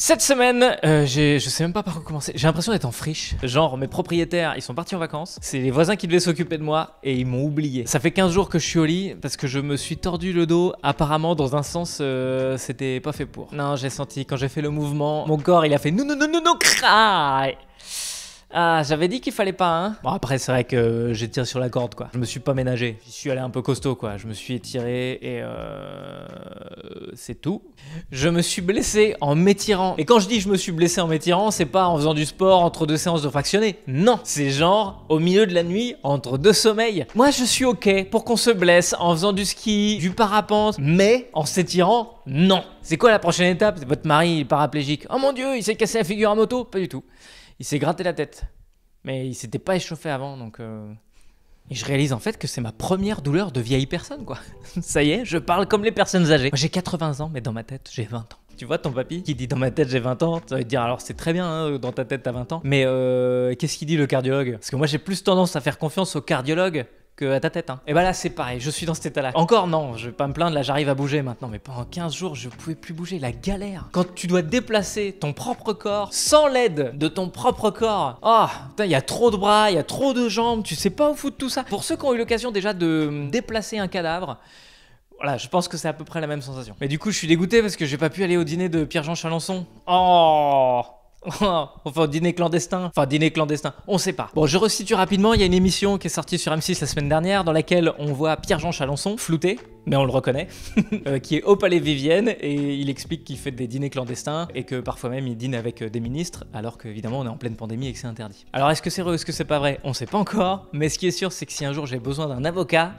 Cette semaine, je sais même pas par où commencer. J'ai l'impression d'être en friche. Genre, mes propriétaires, ils sont partis en vacances. C'est les voisins qui devaient s'occuper de moi et ils m'ont oublié. Ça fait 15 jours que je suis au lit parce que je me suis tordu le dos. Apparemment, dans un sens, c'était pas fait pour. Non, j'ai senti, quand j'ai fait le mouvement, mon corps, il a fait non, craille. Ah, j'avais dit qu'il fallait pas, hein. Bon, après, c'est vrai que j'ai tiré sur la corde, quoi. Je me suis pas ménagé. J'y suis allé un peu costaud, quoi. Je me suis étiré et c'est tout. Je me suis blessé en m'étirant. Et quand je dis je me suis blessé en m'étirant, c'est pas en faisant du sport entre deux séances de fractionné. Non, c'est genre au milieu de la nuit, entre deux sommeils. Moi, je suis ok pour qu'on se blesse en faisant du ski, du parapente, mais en s'étirant, non. C'est quoi la prochaine étape? Votre mari est paraplégique. Oh mon Dieu, il s'est cassé la figure à moto? Pas du tout. Il s'est gratté la tête. Mais il s'était pas échauffé avant, donc... Et je réalise en fait que c'est ma première douleur de vieille personne, quoi. Ça y est, je parle comme les personnes âgées. Moi, j'ai 80 ans, mais dans ma tête, j'ai 20 ans. Tu vois ton papy qui dit dans ma tête j'ai 20 ans, ça veut dire alors c'est très bien, hein, dans ta tête t'as 20 ans. Mais qu'est-ce qu'il dit le cardiologue? Parce que moi j'ai plus tendance à faire confiance au cardiologue que à ta tête, hein. Et bah là c'est pareil, je suis dans cet état-là. Encore non, je vais pas me plaindre, là j'arrive à bouger maintenant, mais pendant 15 jours je pouvais plus bouger, la galère. Quand tu dois déplacer ton propre corps sans l'aide de ton propre corps, oh putain, il y a trop de bras, il y a trop de jambes, tu sais pas où foutre tout ça. Pour ceux qui ont eu l'occasion déjà de déplacer un cadavre, voilà, je pense que c'est à peu près la même sensation. Mais du coup je suis dégoûté parce que j'ai pas pu aller au dîner de Pierre-Jean Chalençon. Oh enfin, dîner clandestin. On sait pas. Bon, je resitue rapidement, il y a une émission qui est sortie sur M6 la semaine dernière dans laquelle on voit Pierre-Jean Chalençon, flouté, mais on le reconnaît, qui est au Palais Vivienne et il explique qu'il fait des dîners clandestins et que parfois même il dîne avec des ministres alors qu'évidemment on est en pleine pandémie et que c'est interdit. Alors est-ce que c'est vrai ou est-ce que c'est pas vrai? On sait pas encore, mais ce qui est sûr c'est que si un jour j'ai besoin d'un avocat,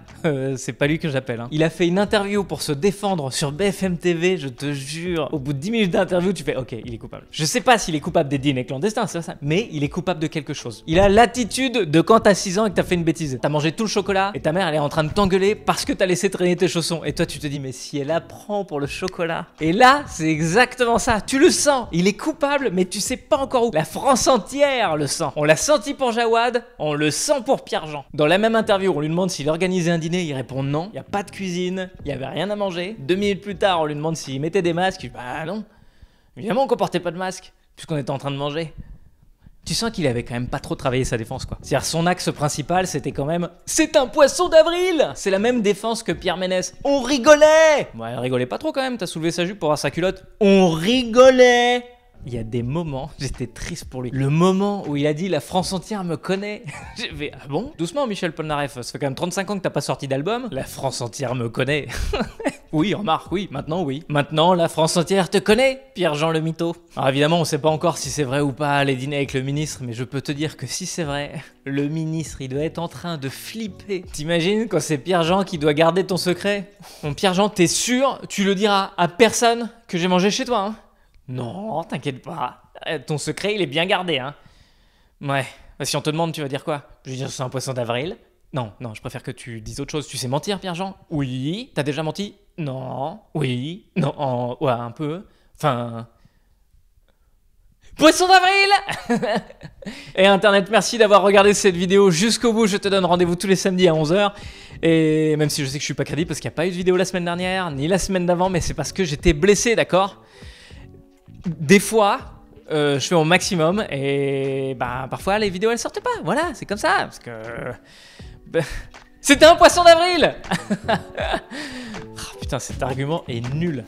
c'est pas lui que j'appelle, hein. Il a fait une interview pour se défendre sur BFM TV, je te jure. Au bout de 10 minutes d'interview, tu fais ok, il est coupable. Je sais pas s'il est coupable des dîners clandestins, c'est ça, mais il est coupable de quelque chose. Il a l'attitude de quand t'as 6 ans et que t'as fait une bêtise. T'as mangé tout le chocolat et ta mère elle est en train de t'engueuler parce que t'as laissé traîner tes chaussons. Et toi tu te dis mais si elle apprend pour le chocolat. Et là c'est exactement ça, tu le sens. Il est coupable mais tu sais pas encore où. La France entière le sent. On l'a senti pour Jawad, on le sent pour Pierre-Jean. Dans la même interview on lui demande s'il organisait un dîner, il répond non. Y a pas de cuisine, y avait rien à manger. 2 minutes plus tard on lui demande s'il mettait des masques. Il dit bah non, évidemment qu'on portait pas de masque puisqu'on était en train de manger. Tu sens qu'il avait quand même pas trop travaillé sa défense, quoi. C'est-à-dire son axe principal, c'était quand même « C'est un poisson d'avril !» C'est la même défense que Pierre Ménès. On rigolait! Ouais, elle rigolait pas trop quand même, t'as soulevé sa jupe pour voir sa culotte. On rigolait! Il y a des moments, j'étais triste pour lui. Le moment où il a dit « La France entière me connaît !» J'ai fait « Ah bon ?» Doucement, Michel Polnareff, ça fait quand même 35 ans que t'as pas sorti d'album. La France entière me connaît. Oui, remarque, oui. Maintenant, la France entière te connaît, Pierre-Jean le mytho. Alors évidemment, on sait pas encore si c'est vrai ou pas les dîners avec le ministre, mais je peux te dire que si c'est vrai, le ministre, il doit être en train de flipper. T'imagines quand c'est Pierre-Jean qui doit garder ton secret? Bon, Pierre-Jean, t'es sûr, tu le diras à personne que j'ai mangé chez toi, hein? Non, t'inquiète pas. Ton secret, il est bien gardé, hein? Ouais. Si on te demande, tu vas dire quoi? Je vais dire c'est un poisson d'avril. Non, je préfère que tu dises autre chose. Tu sais mentir, Pierre-Jean? Oui. T'as déjà menti? Non. Oui. Non. Ouais, un peu. Enfin... Poisson d'avril. Et Internet, merci d'avoir regardé cette vidéo jusqu'au bout. Je te donne rendez-vous tous les samedis à 11h. Et même si je sais que je suis pas crédible parce qu'il n'y a pas eu de vidéo la semaine dernière, ni la semaine d'avant, mais c'est parce que j'étais blessé, d'accord? Des fois... je fais mon maximum et bah parfois les vidéos elles sortent pas, voilà, c'est comme ça, parce que... C'était un poisson d'avril. Oh, putain, cet argument est nul.